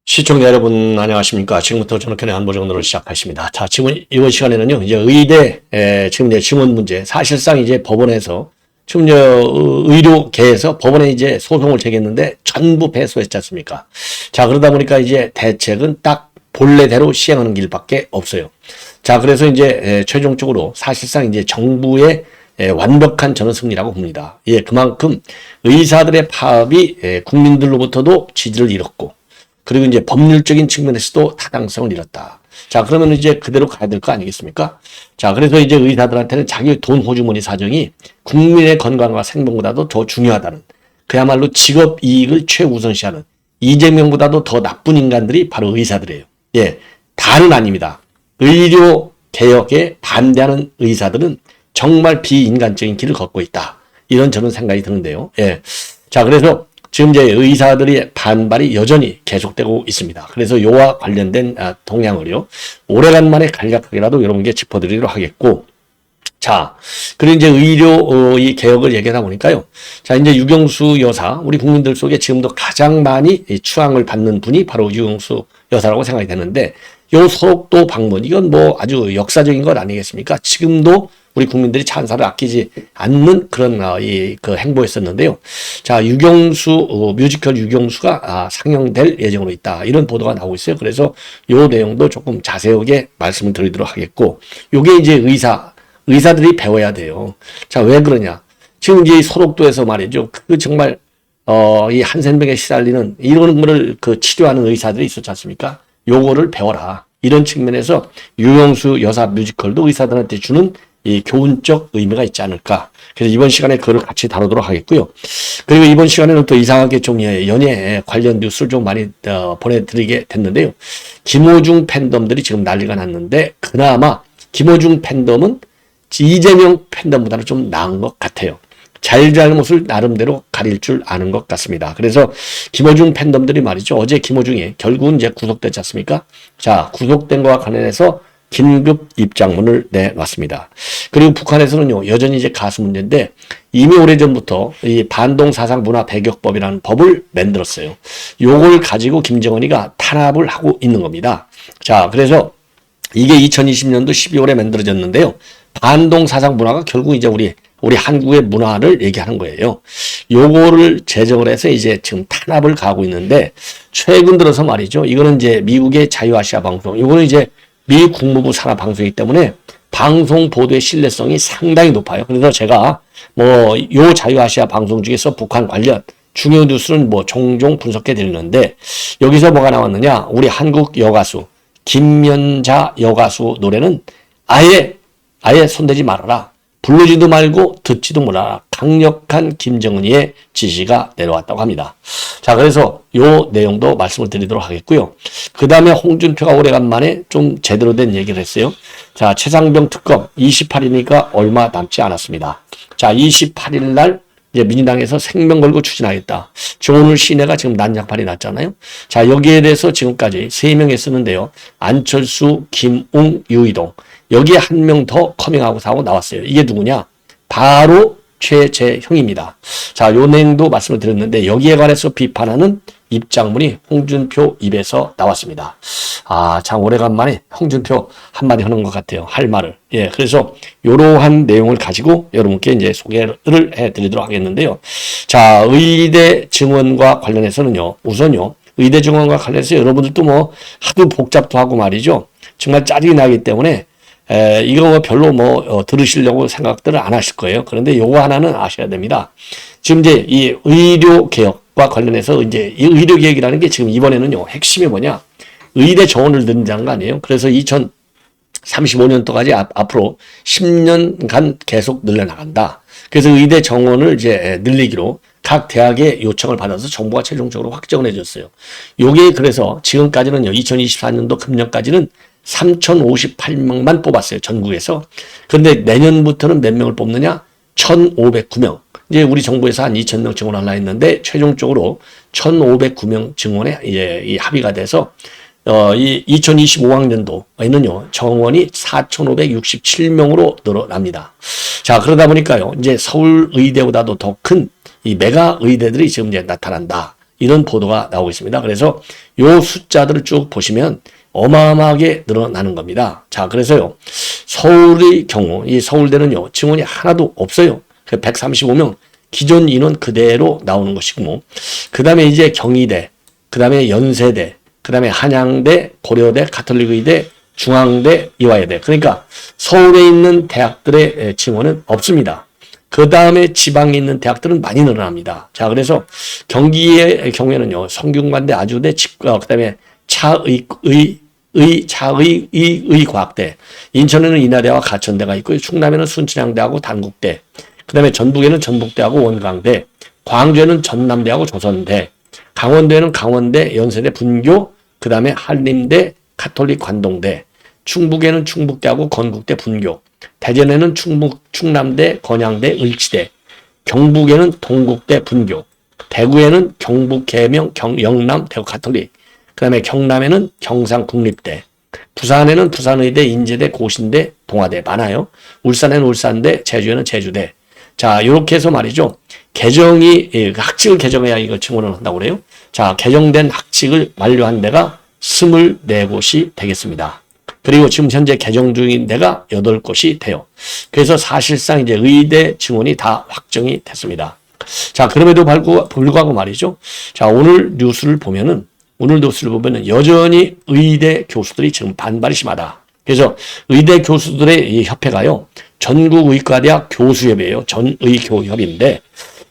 시청자 여러분 안녕하십니까. 지금부터 전학현의 한보정론을 시작하십니다. 자, 지금 이번 시간에는요, 이제 의대, 지금 이제 증언 문제, 사실상 이제 법원에서, 지금 의료계에서 법원에 이제 소송을 제기했는데 전부 패소했지 않습니까? 자, 그러다 보니까 이제 대책은 딱 본래대로 시행하는 길밖에 없어요. 자, 그래서 이제 최종적으로 사실상 이제 정부의 완벽한 저는 승리라고 봅니다. 예, 그만큼 의사들의 파업이 국민들로부터도 지지를 잃었고, 그리고 이제 법률적인 측면에서도 타당성을 잃었다. 자, 그러면 이제 그대로 가야 될 거 아니겠습니까? 자, 그래서 이제 의사들한테는 자기 돈 호주머니 사정이 국민의 건강과 생명보다도 더 중요하다는, 그야말로 직업 이익을 최우선시하는 이재명보다도 더 나쁜 인간들이 바로 의사들이에요. 예, 다는 아닙니다. 의료 개혁에 반대하는 의사들은 정말 비인간적인 길을 걷고 있다. 이런 저는 생각이 드는데요. 예. 자, 그래서 지금 이제 의사들의 반발이 여전히 계속되고 있습니다. 그래서 요와 관련된 동향을요, 오래간만에 간략하게라도 여러분께 짚어드리도록 하겠고, 자, 그리고 이제 의료 이 개혁을 얘기하다 보니까요. 자, 이제 유경수 여사, 우리 국민들 속에 지금도 가장 많이 추앙을 받는 분이 바로 유경수 여사라고 생각이 되는데, 요 소록도 방문, 이건 뭐 아주 역사적인 것 아니겠습니까? 지금도 우리 국민들이 찬사를 아끼지 않는 그런 그 행보였었는데요. 자, 유경수 뮤지컬 유경수가 상영될 예정으로 있다. 이런 보도가 나오고 있어요. 그래서 요 내용도 조금 자세하게 말씀을 드리도록 하겠고, 요게 이제 의사들이 배워야 돼요. 자, 왜 그러냐? 지금 이제 소록도에서 말이죠. 그 정말 이 한센병에 시달리는 이런 거를 그 치료하는 의사들이 있었지 않습니까? 요거를 배워라. 이런 측면에서 유경수 여사 뮤지컬도 의사들한테 주는 이 교훈적 의미가 있지 않을까. 그래서 이번 시간에 그걸 같이 다루도록 하겠고요. 그리고 이번 시간에는 또 이상하게 좀 연예 관련 뉴스를 좀 많이 보내드리게 됐는데요. 김호중 팬덤들이 지금 난리가 났는데, 그나마 김호중 팬덤은 이재명 팬덤보다는 좀 나은 것 같아요. 잘잘못을 나름대로 가릴 줄 아는 것 같습니다. 그래서 김호중 팬덤들이 말이죠. 어제 김호중이 결국은 이제 구속됐지 않습니까? 자, 구속된 것과 관련해서 긴급 입장문을 내놨습니다. 그리고 북한에서는요, 여전히 이제 가수 문제인데, 이미 오래전부터 이 반동사상문화배격법이라는 법을 만들었어요. 요걸 가지고 김정은이가 탄압을 하고 있는 겁니다. 자, 그래서 이게 2020년도 12월에 만들어졌는데요. 반동사상문화가 결국 이제 우리 한국의 문화를 얘기하는 거예요. 요거를 제정을 해서 이제 지금 탄압을 가고 있는데, 최근 들어서 말이죠. 이거는 이제 미국의 자유아시아 방송, 요거는 이제 미 국무부 산하 방송이기 때문에 방송 보도의 신뢰성이 상당히 높아요. 그래서 제가 요 자유아시아 방송 중에서 북한 관련 중요 뉴스는 종종 분석해 드리는데, 여기서 뭐가 나왔느냐? 우리 한국 여가수 김연자 여가수 노래는 아예 손대지 말아라. 부르지도 말고 듣지도 말아라. 강력한 김정은이의 지시가 내려왔다고 합니다. 자, 그래서 요 내용도 말씀을 드리도록 하겠고요. 그 다음에 홍준표가 오래간만에 좀 제대로 된 얘기를 했어요. 자, 최상병 특검 28일이니까 얼마 남지 않았습니다. 자, 28일 날 이제 민주당에서 생명 걸고 추진하겠다. 오늘 시내가 지금 난장판이 났잖아요. 자, 여기에 대해서 지금까지 3명이 쓰는데요. 안철수, 김웅, 유이동. 여기에 한 명 더 커밍아웃하고 나왔어요. 이게 누구냐? 바로 최재형입니다. 자, 요 내용도 말씀을 드렸는데, 여기에 관해서 비판하는 입장문이 홍준표 입에서 나왔습니다. 참 오래간만에 홍준표 한마디 하는 것 같아요. 할 말을. 예, 그래서 요러한 내용을 가지고 여러분께 이제 소개를 해드리도록 하겠는데요. 자, 의대 증원과 관련해서는요, 우선요, 의대 증원과 관련해서 여러분들도 하도 복잡도 하고 말이죠. 정말 짜증이 나기 때문에 이거 별로 들으시려고 생각들을 안 하실 거예요. 그런데 요거 하나는 아셔야 됩니다. 지금 이제 이 의료 개혁과 관련해서 이제 이 의료 개혁이라는 게 지금 이번에는요, 핵심이 뭐냐? 의대 정원을 늘린다는 거 아니에요? 그래서 2035년도까지 앞으로 10년간 계속 늘려나간다. 그래서 의대 정원을 이제 늘리기로 각 대학의 요청을 받아서 정부가 최종적으로 확정을 해줬어요. 요게 그래서 지금까지는요, 2024년도 금년까지는 3,058명만 뽑았어요. 전국에서. 그런데 내년부터는 몇 명을 뽑느냐? 1,509명. 이제 우리 정부에서 한 2,000명 증원하려 했는데 최종적으로 1,509명 증원에 이제 이 합의가 돼서 이 2025학년도에는요, 정원이 4,567명으로 늘어납니다. 자, 그러다 보니까요, 이제 서울 의대보다도 더 큰 이 메가 의대들이 지금 이제 나타난다. 이런 보도가 나오고 있습니다. 그래서 요 숫자들을 쭉 보시면 어마어마하게 늘어나는 겁니다. 자, 그래서요, 서울의 경우, 이 서울대는요, 증원이 하나도 없어요. 135명, 기존 인원 그대로 나오는 것이고, 그 다음에 이제 경희대, 그 다음에 연세대, 그 다음에 한양대, 고려대, 가톨릭의대, 중앙대, 이화여대. 그러니까 서울에 있는 대학들의 증원은 없습니다. 그 다음에 지방에 있는 대학들은 많이 늘어납니다. 자, 그래서 경기의 경우에는요, 성균관대, 아주대, 치과, 그 다음에 의과학대, 인천에는 인하대와 가천대가 있고요. 충남에는 순천향대하고 단국대, 그 다음에 전북에는 전북대하고 원광대, 광주에는 전남대하고 조선대, 강원도에는 강원대, 연세대, 분교, 그 다음에 한림대, 가톨릭 관동대, 충북에는 충북대하고 건국대, 분교, 대전에는 충남대, 건양대, 을지대, 경북에는 동국대, 분교, 대구에는 경북, 계명, 영남, 대구 가톨릭, 그 다음에 경남에는 경상국립대, 부산에는 부산의대, 인제대, 고신대, 동아대 많아요. 울산에는 울산대, 제주에는 제주대. 자, 이렇게 해서 말이죠. 학칙을 개정해야 이거 증원을 한다고 그래요. 자, 개정된 학칙을 완료한 데가 24곳이 되겠습니다. 그리고 지금 현재 개정 중인 데가 8곳이 돼요. 그래서 사실상 이제 의대 증원이 다 확정이 됐습니다. 자, 그럼에도 불구하고 말이죠. 자, 오늘 뉴스를 보면은 여전히 의대 교수들이 지금 반발이 심하다. 그래서 의대 교수들의 이 협회가요, 전국의과대학 교수협이에요. 전의교협인데,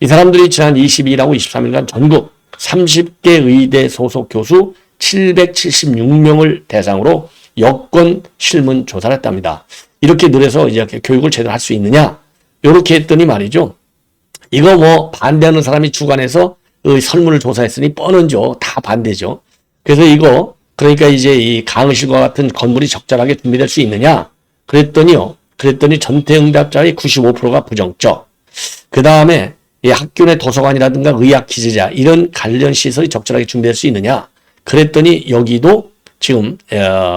이 사람들이 지난 22일하고 23일간 전국 30개 의대 소속 교수 776명을 대상으로 여권 실문 조사를 했답니다. 이렇게 늘어서 이제 교육을 제대로 할 수 있느냐? 이렇게 했더니 말이죠. 이거 뭐 반대하는 사람이 주관해서 설문을 조사했으니 뻔한죠. 다 반대죠. 그래서 이거 그러니까 이제 이 강의실과 같은 건물이 적절하게 준비될 수 있느냐? 그랬더니 전체 응답자의 95%가 부정적. 그 다음에 이 학교 내 도서관이라든가 의학 기재자 이런 관련 시설이 적절하게 준비될 수 있느냐? 그랬더니 여기도 지금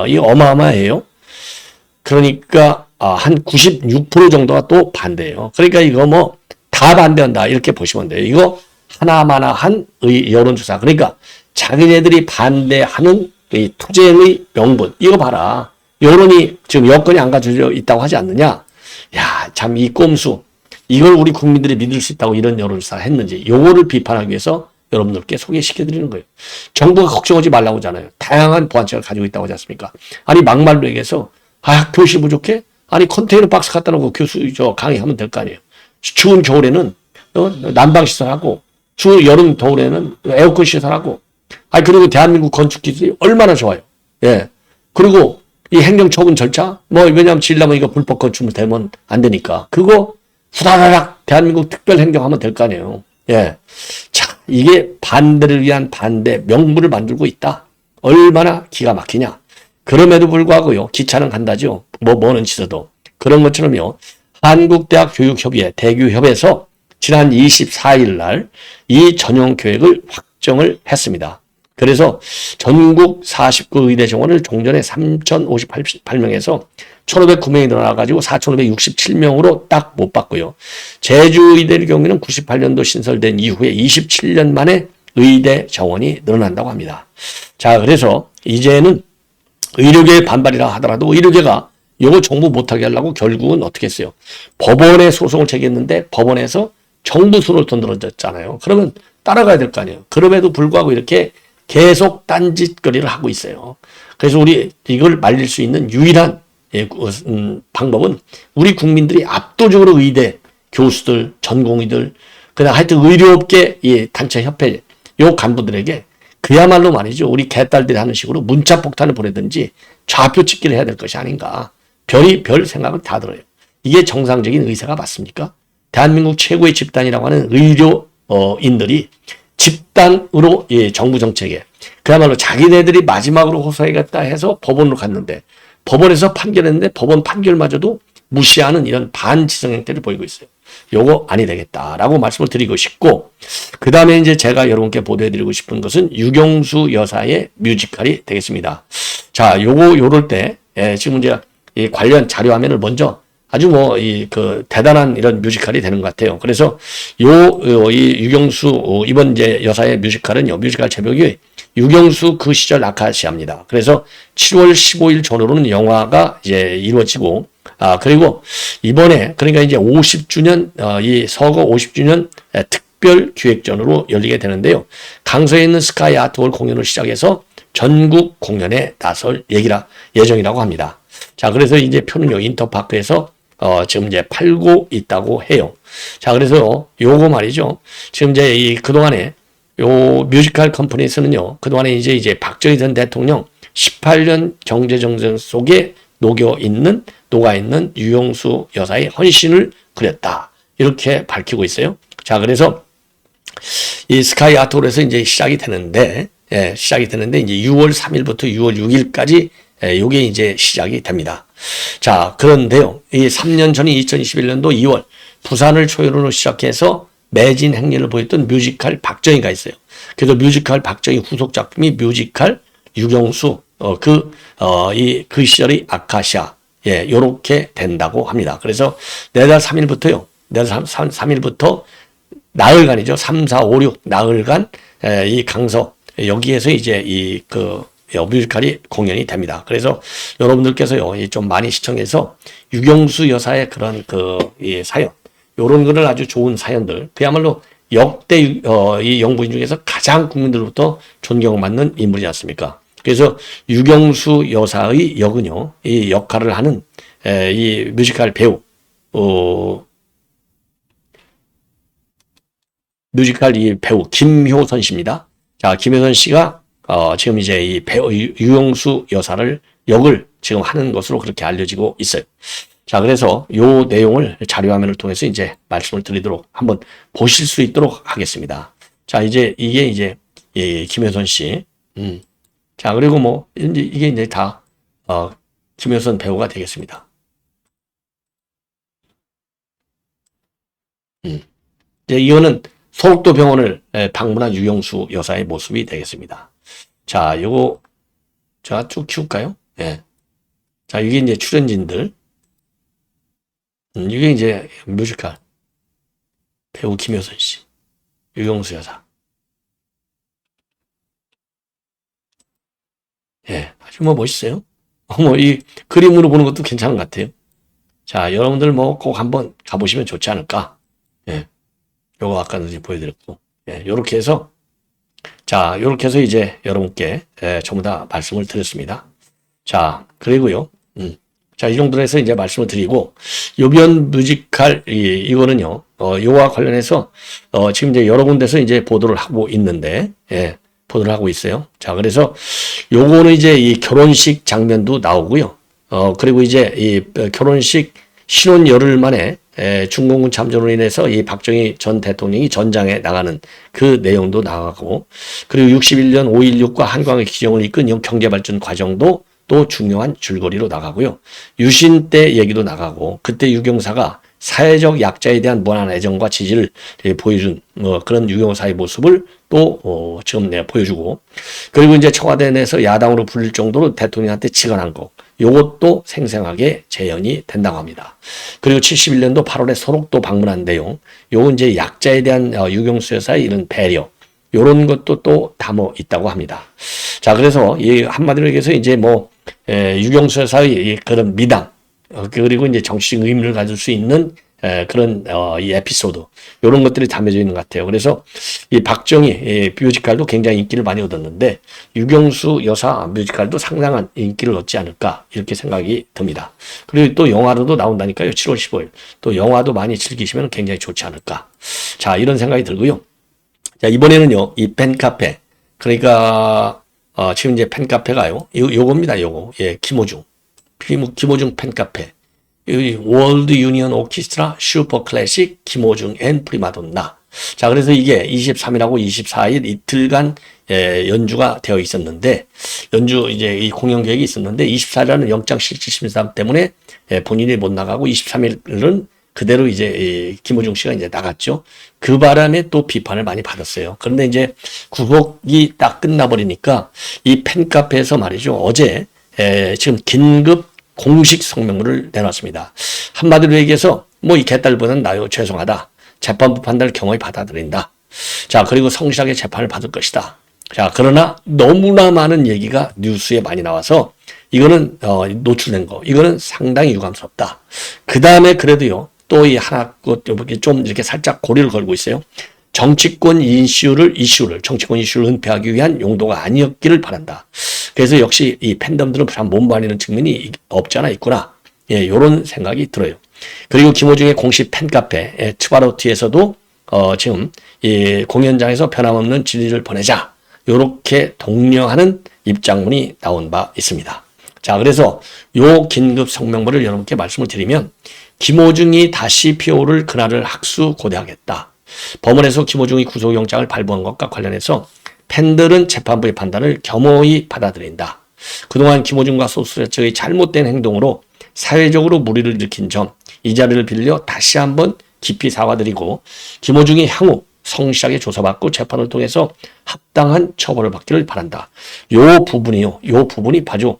이 어마어마해요. 그러니까 한 96% 정도가 또 반대예요. 그러니까 이거 뭐 다 반대한다 이렇게 보시면 돼요. 이거 하나마나한 여론조사. 그러니까 자기네들이 반대하는 이 투쟁의 명분 이거 봐라. 여론이 지금 여건이 안 갖춰져 있다고 하지 않느냐. 야, 참 이 꼼수. 이걸 우리 국민들이 믿을 수 있다고 이런 여론조사를 했는지 요거를 비판하기 위해서 여러분들께 소개시켜드리는 거예요. 정부가 걱정하지 말라고 하잖아요. 다양한 보완책을 가지고 있다고 하지 않습니까? 아니 막말로 얘기해서 교실 부족해? 아니 컨테이너 박스 갖다 놓고 강의하면 될 거 아니에요. 추운 겨울에는 난방 시설하고 여름 겨울에는 에어컨 시설하고 그리고 대한민국 건축 기술이 얼마나 좋아요. 예. 그리고 이 행정처분 절차 왜냐하면 지으려면 이거 불법 건축물 되면 안 되니까 그거 후다다닥 대한민국 특별 행정하면 될 거 아니에요. 예. 자, 이게 반대를 위한 반대 명분을 만들고 있다. 얼마나 기가 막히냐. 그럼에도 불구하고요. 기차는 간다죠. 뭐는 치서도. 그런 것처럼요. 한국대학교육협의회 대교협에서 지난 24일 날 이 전용 계획을 확정을 했습니다. 그래서 전국 49 의대 정원을 종전에 3,058명에서 1,509명이 늘어나가지고 4,567명으로 딱 못 받고요. 제주의대의 경우에는 98년도 신설된 이후에 27년 만에 의대 정원이 늘어난다고 합니다. 자, 그래서 이제는 의료계의 반발이라 하더라도 의료계가 이거 정부 못하게 하려고 결국은 어떻게 했어요? 법원에 소송을 제기했는데 법원에서 정부 손을 들어줬잖아요. 그러면 따라가야 될 거 아니에요. 그럼에도 불구하고 이렇게 계속 딴짓거리를 하고 있어요. 그래서 우리 이걸 말릴 수 있는 유일한 방법은 우리 국민들이 압도적으로 의대 교수들, 전공의들, 그다음 하여튼 의료업계 단체 협회 요 간부들에게 그야말로 말이죠. 우리 개딸들이 하는 식으로 문자 폭탄을 보내든지 좌표 찍기를 해야 될 것이 아닌가. 별 생각을 다 들어요. 이게 정상적인 의사가 맞습니까? 대한민국 최고의 집단이라고 하는 의료인들이 집단으로 정부 정책에 그야말로 자기네들이 마지막으로 호소하겠다 해서 법원으로 갔는데 법원에서 판결했는데 법원 판결마저도 무시하는 이런 반지성 행태를 보이고 있어요. 요거 아니 되겠다라고 말씀을 드리고 싶고, 그 다음에 이제 제가 여러분께 보도해드리고 싶은 것은 유경수 여사의 뮤지컬이 되겠습니다. 자, 요럴 때, 지금 이제 이 관련 자료 화면을 먼저 아주 대단한 이런 뮤지컬이 되는 것 같아요. 그래서 이 유경수, 이번 이제 여사의 뮤지컬은요, 뮤지컬 제목이 유경수 그 시절 아카시아입니다. 그래서 7월 15일 전후로는 영화가 이제 이루어지고, 그리고 이번에, 그러니까 이제 50주년, 이 서거 50주년 특별 기획전으로 열리게 되는데요. 강서에 있는 스카이 아트홀 공연을 시작해서 전국 공연에 나설 예정이라고 합니다. 자, 그래서 이제 표는요, 인터파크에서 지금 이제 팔고 있다고 해요. 자, 그래서 요거 말이죠. 지금 이제 그동안에 요 뮤지컬 컴퍼니에서는요, 그동안에 이제 박정희 전 대통령 18년 경제정책 속에 녹아 있는 유경수 여사의 헌신을 그렸다. 이렇게 밝히고 있어요. 자, 그래서 이 스카이 아트홀에서 이제 시작이 되는데 이제 6월 3일부터 6월 6일까지 요게 이제 시작이 됩니다. 자, 그런데요, 이 3년 전인 2021년도 2월 부산을 초연으로 시작해서 매진 행렬을 보였던 뮤지컬 박정희가 있어요. 그래서 뮤지컬 박정희 후속 작품이 뮤지컬 유경수, 그 시절의 아카시아, 요렇게 된다고 합니다. 그래서 내달 3일부터요, 내달 3일부터 나흘간이죠. 3, 4, 5, 6 나흘간, 이 강서, 여기에서 이제 뮤지컬이 공연이 됩니다. 그래서 여러분들께서요, 좀 많이 시청해서 유경수 여사의 그런 이 사연, 요런 거를 아주 좋은 사연들, 그야말로 역대 이 영부인 중에서 가장 국민들로부터 존경받는 인물이지 않습니까? 그래서 유경수 여사의 역은요, 이 역할을 하는 이 뮤지컬 배우, 뮤지컬 이 배우 김효선 씨입니다. 자, 김효선 씨가 지금 이제 이 배우 유경수 여사를 역을 지금 하는 것으로 그렇게 알려지고 있어요. 자, 그래서 요 내용을 자료화면을 통해서 이제 말씀을 드리도록 한번 보실 수 있도록 하겠습니다. 자, 이제 이게 이제 김효선 씨, 자, 그리고 이게 이제 다 김효선 배우가 되겠습니다. 이제 이거는 서울도 병원을 방문한 유경수 여사의 모습이 되겠습니다. 자, 요거 제가 쭉 키울까요? 예. 자, 이게 이제 출연진들. 이게 이제 뮤지컬 배우 김효선 씨, 유경수 여사. 예, 아주 멋있어요. 이 그림으로 보는 것도 괜찮은 것 같아요. 자, 여러분들 꼭 한번 가보시면 좋지 않을까. 예, 요거 아까도 이제 보여드렸고, 예, 요렇게 해서, 자, 요렇게 해서 이제 여러분께 전부 다 말씀을 드렸습니다. 자, 그리고요, 자, 이 정도로 해서 이제 말씀을 드리고, 요변 뮤지컬, 이거는요, 요와 관련해서, 지금 이제 여러 군데서 이제 보도를 하고 있는데, 예, 보도를 하고 있어요. 자, 그래서 요거는 이제 이 결혼식 장면도 나오고요. 그리고 이제 이 결혼식 신혼 열흘 만에, 중공군 참전으로 인해서 이 박정희 전 대통령이 전장에 나가는 그 내용도 나가고, 그리고 61년 5.16과 한광의 기정을 이끈 경제발전 과정도 또 중요한 줄거리로 나가고요. 유신 때 얘기도 나가고, 그때 유경사가 사회적 약자에 대한 무한한 애정과 지지를 보여준 그런 유경사의 모습을 또 지금 내가 보여주고, 그리고 이제 청와대 내에서 야당으로 불릴 정도로 대통령한테 직언한 거, 요것도 생생하게 재현이 된다고 합니다. 그리고 71년도 8월에 소록도 방문한 내용, 요건 이제 약자에 대한 유경수 여사의 이런 배려, 요런 것도 또 담어 있다고 합니다. 자, 그래서 이 한마디로 얘기해서 이제 유경수 여사의 그런 미담, 그리고 이제 정치적 의미를 가질 수 있는 그런 이 에피소드, 이런 것들이 담겨져 있는 것 같아요. 그래서 이 박정희 뮤지컬도 굉장히 인기를 많이 얻었는데, 유경수 여사 뮤지컬도 상당한 인기를 얻지 않을까, 이렇게 생각이 듭니다. 그리고 또 영화로도 나온다니까요. 7월 15일 또 영화도 많이 즐기시면 굉장히 좋지 않을까, 자, 이런 생각이 들고요. 자, 이번에는요, 이 팬카페, 그러니까 지금 이제 팬카페가요, 요겁니다. 요거, 예, 김호중 팬카페, 월드 유니언 오케스트라 슈퍼 클래식 김호중 앤 프리마돈나. 자, 그래서 이게 23일하고 24일 이틀간 연주가 되어 있었는데, 이제 이 공연 계획이 있었는데, 24일은 영장 실질 심사 때문에 본인이 못 나가고, 23일은 그대로 이제 이 김호중 씨가 이제 나갔죠. 그 바람에 또 비판을 많이 받았어요. 그런데 이제 구속이 딱 끝나버리니까 이 팬카페에서 말이죠. 어제 지금 긴급 공식 성명문을 내놨습니다. 한마디로 얘기해서 뭐 이 개딸보다는 나요. 죄송하다. 재판부 판단을 겸허히 받아들인다. 자, 그리고 성실하게 재판을 받을 것이다. 자, 그러나 너무나 많은 얘기가 뉴스에 많이 나와서 이거는 노출된 거. 이거는 상당히 유감스럽다. 그 다음에 그래도요. 또 이 하나 좀 이렇게 살짝 고리를 걸고 있어요. 정치권 이슈를 은폐하기 위한 용도가 아니었기를 바란다. 그래서 역시 이 팬덤들은 참 몸부림하는 측면이 없지 않아 있구나. 예, 요런 생각이 들어요. 그리고 김호중의 공식 팬카페 트바로티에서도 지금 이 공연장에서 변함없는 진리를 보내자. 요렇게 독려하는 입장문이 나온 바 있습니다. 자, 그래서 요 긴급 성명문을 여러분께 말씀을 드리면 김호중이 다시 피오를 그날을 학수고대하겠다. 법원에서 김호중이 구속영장을 발부한 것과 관련해서 팬들은 재판부의 판단을 겸허히 받아들인다. 그동안 김호중과 소수자 측의 잘못된 행동으로 사회적으로 무리를 일으킨 점, 이 자리를 빌려 다시 한번 깊이 사과드리고 김호중이 향후 성실하게 조사받고 재판을 통해서 합당한 처벌을 받기를 바란다. 요 부분이 바로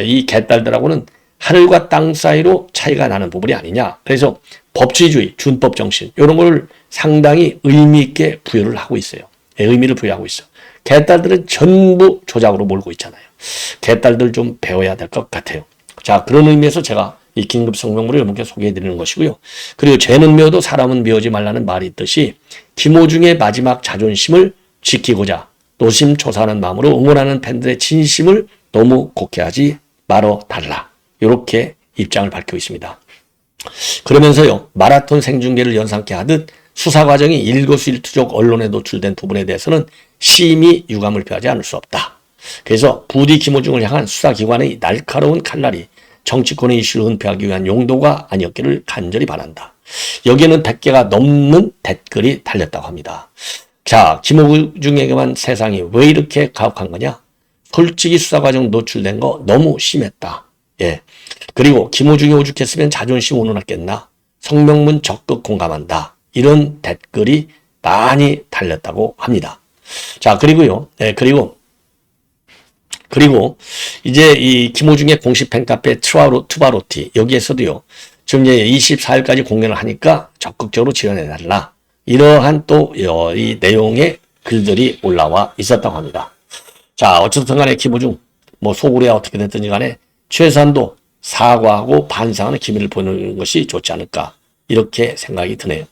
이 개딸들하고는 하늘과 땅 사이로 차이가 나는 부분이 아니냐. 그래서 법치주의, 준법 정신 이런 걸 상당히 의미 있게 부여를 하고 있어요. 의미를 부여하고 있어. 개딸들은 전부 조작으로 몰고 있잖아요. 개딸들 좀 배워야 될 것 같아요. 자, 그런 의미에서 제가 이 긴급 성명문을 여러분께 소개해 드리는 것이고요. 그리고 죄는 미워도 사람은 미워지 말라는 말이 있듯이 김호중의 마지막 자존심을 지키고자 노심초사하는 마음으로 응원하는 팬들의 진심을 너무 곡해하지 말어 달라. 이렇게 입장을 밝히고 있습니다. 그러면서요. 마라톤 생중계를 연상케 하듯 수사 과정이 일거수일투족 언론에 노출된 부분에 대해서는 심히 유감을 표하지 않을 수 없다. 그래서 부디 김호중을 향한 수사기관의 날카로운 칼날이 정치권의 이슈를 은폐하기 위한 용도가 아니었기를 간절히 바란다. 여기에는 100개가 넘는 댓글이 달렸다고 합니다. 자, 김호중에게만 세상이 왜 이렇게 가혹한 거냐? 솔직히 수사 과정 노출된 거 너무 심했다. 예. 그리고 김호중이 오죽했으면 자존심 운운했겠나? 성명문 적극 공감한다. 이런 댓글이 많이 달렸다고 합니다. 자, 그리고요. 예, 그리고 이제 이 김호중의 공식 팬카페 투바로티 여기에서도요. 지금 이제 24일까지 공연을 하니까 적극적으로 지원해달라. 이러한 또 이 내용의 글들이 올라와 있었다고 합니다. 자, 어쨌든 간에 김호중 뭐 속으로야 어떻게 됐든지 간에 최소한도 사과하고 반성하는 기미를 보이는 것이 좋지 않을까 이렇게 생각이 드네요.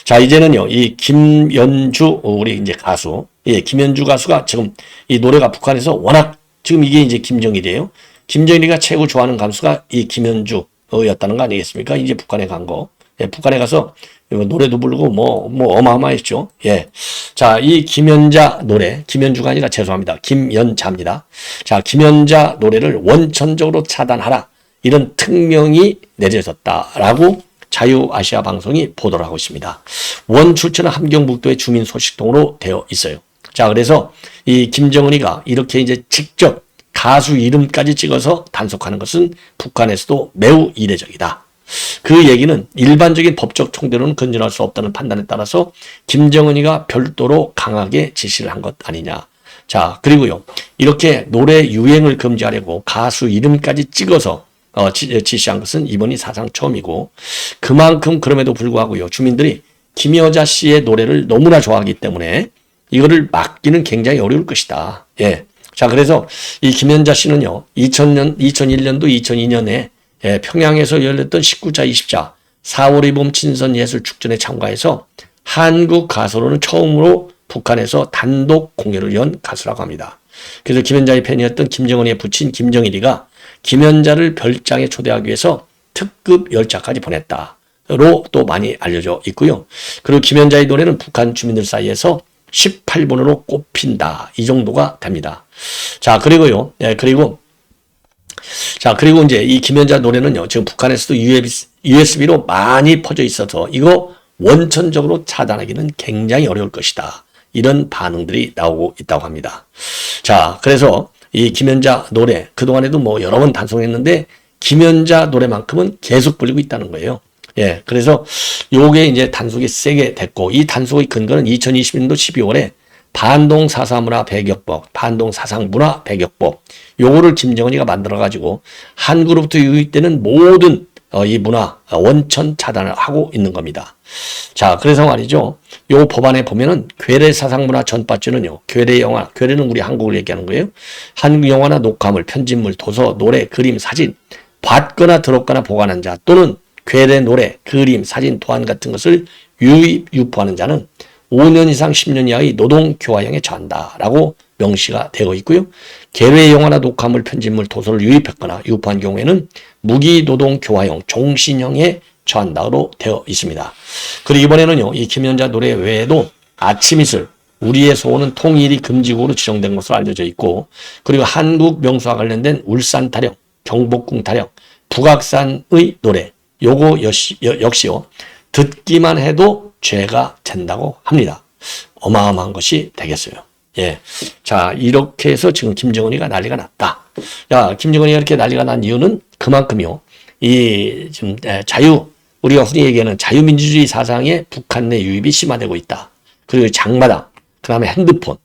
자, 이제는요 이 김연주 우리 이제 가수 김연주 가수가 지금 이 노래가 북한에서 워낙 지금 이게 이제 김정일이에요. 김정일이가 최고 좋아하는 가수가 이 김연주였다는 거 아니겠습니까? 이제 북한에 간 거. 예, 북한에 가서 노래도 부르고 뭐 어마어마했죠. 예. 자, 이 김연자 노래, 김연주가 아니라 죄송합니다. 김연자입니다. 자, 김연자 노래를 원천적으로 차단하라. 이런 특명이 내려졌다라고 자유아시아 방송이 보도를 하고 있습니다. 원 출처는 함경북도의 주민 소식통으로 되어 있어요. 자, 그래서 이 김정은이가 이렇게 이제 직접 가수 이름까지 찍어서 단속하는 것은 북한에서도 매우 이례적이다. 그 얘기는 일반적인 법적 총대로는 건전할 수 없다는 판단에 따라서 김정은이가 별도로 강하게 지시를 한 것 아니냐. 자, 그리고요. 이렇게 노래 유행을 금지하려고 가수 이름까지 찍어서 지시한 것은 이번이 사상 처음이고 그만큼 그럼에도 불구하고요. 주민들이 김여자 씨의 노래를 너무나 좋아하기 때문에 이거를 막기는 굉장히 어려울 것이다. 예. 자, 그래서 이 김연자 씨는요. 2001년도 2002년에 평양에서 열렸던 19자 20자 4.5리 봄 친선 예술 축전에 참가해서 한국 가수로는 처음으로 북한에서 단독 공연을 연 가수라고 합니다. 그래서 김연자의 팬이었던 김정은의 부친 김정일이가 김연자를 별장에 초대하기 위해서 특급 열차까지 보냈다로 또 많이 알려져 있고요. 그리고 김연자의 노래는 북한 주민들 사이에서 18번으로 꼽힌다. 이 정도가 됩니다. 자, 그리고요. 그리고 이제 이 김연자 노래는요. 지금 북한에서도 USB로 많이 퍼져 있어서 이거 원천적으로 차단하기는 굉장히 어려울 것이다. 이런 반응들이 나오고 있다고 합니다. 자, 그래서 이 김연자 노래 그동안에도 뭐 여러 번 단속했는데 김연자 노래만큼은 계속 불리고 있다는 거예요. 예, 그래서 요게 이제 단속이 세게 됐고, 이 단속의 근거는 2020년도 12월에 반동 사사문화 배격법, 반동 사상문화 배격법, 요거를 김정은이가 만들어가지고 한국으로부터 유입되는 모든 이 문화 원천 차단을 하고 있는 겁니다. 자, 그래서 말이죠. 요 법안에 보면은 괴뢰 사상문화 전파죄는요. 괴뢰 영화, 괴뢰는 우리 한국을 얘기하는 거예요. 한국 영화나 녹화물, 편집물, 도서, 노래, 그림, 사진, 봤거나 들었거나 보관한 자 또는 괴뢰, 노래, 그림, 사진, 도안 같은 것을 유입, 유포하는 자는 5년 이상 10년 이하의 노동교화형에 처한다라고 명시가 되어 있고요. 계례 영화나 녹화물, 편집물, 도서를 유입했거나 유포한 경우에는 무기노동교화형, 종신형에 처한다로 되어 있습니다. 그리고 이번에는요, 이 김연자 노래 외에도 아침 이슬, 우리의 소원은 통일이 금지곡으로 지정된 것으로 알려져 있고, 그리고 한국 명수와 관련된 울산 타령, 경복궁 타령, 북악산의 노래, 요거 역시요, 듣기만 해도 죄가 된다고 합니다. 어마어마한 것이 되겠어요. 예. 자, 이렇게 해서 지금 김정은이가 난리가 났다. 야, 김정은이가 이렇게 난리가 난 이유는 그만큼요, 이, 지금, 우리가 흔히 얘기하는 자유민주주의 사상의 북한 내 유입이 심화되고 있다. 그리고 장마당, 그 다음에 핸드폰,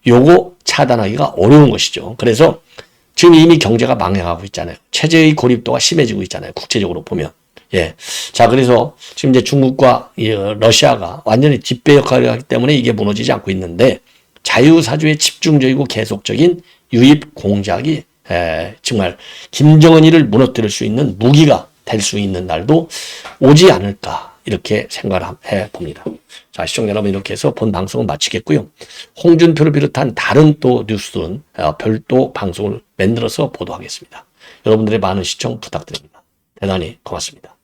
요거 차단하기가 어려운 것이죠. 그래서 지금 이미 경제가 망해가고 있잖아요. 체제의 고립도가 심해지고 있잖아요. 국제적으로 보면. 예. 자, 그래서 지금 이제 중국과 러시아가 완전히 뒷배 역할을 하기 때문에 이게 무너지지 않고 있는데, 자유사주의 집중적이고 계속적인 유입 공작이 정말 김정은이를 무너뜨릴 수 있는 무기가 될 수 있는 날도 오지 않을까, 이렇게 생각을 해 봅니다. 자, 시청자 여러분, 이렇게 해서 본 방송은 마치겠고요. 홍준표를 비롯한 다른 또 뉴스들은 별도 방송을 만들어서 보도하겠습니다. 여러분들의 많은 시청 부탁드립니다. 대단히 고맙습니다.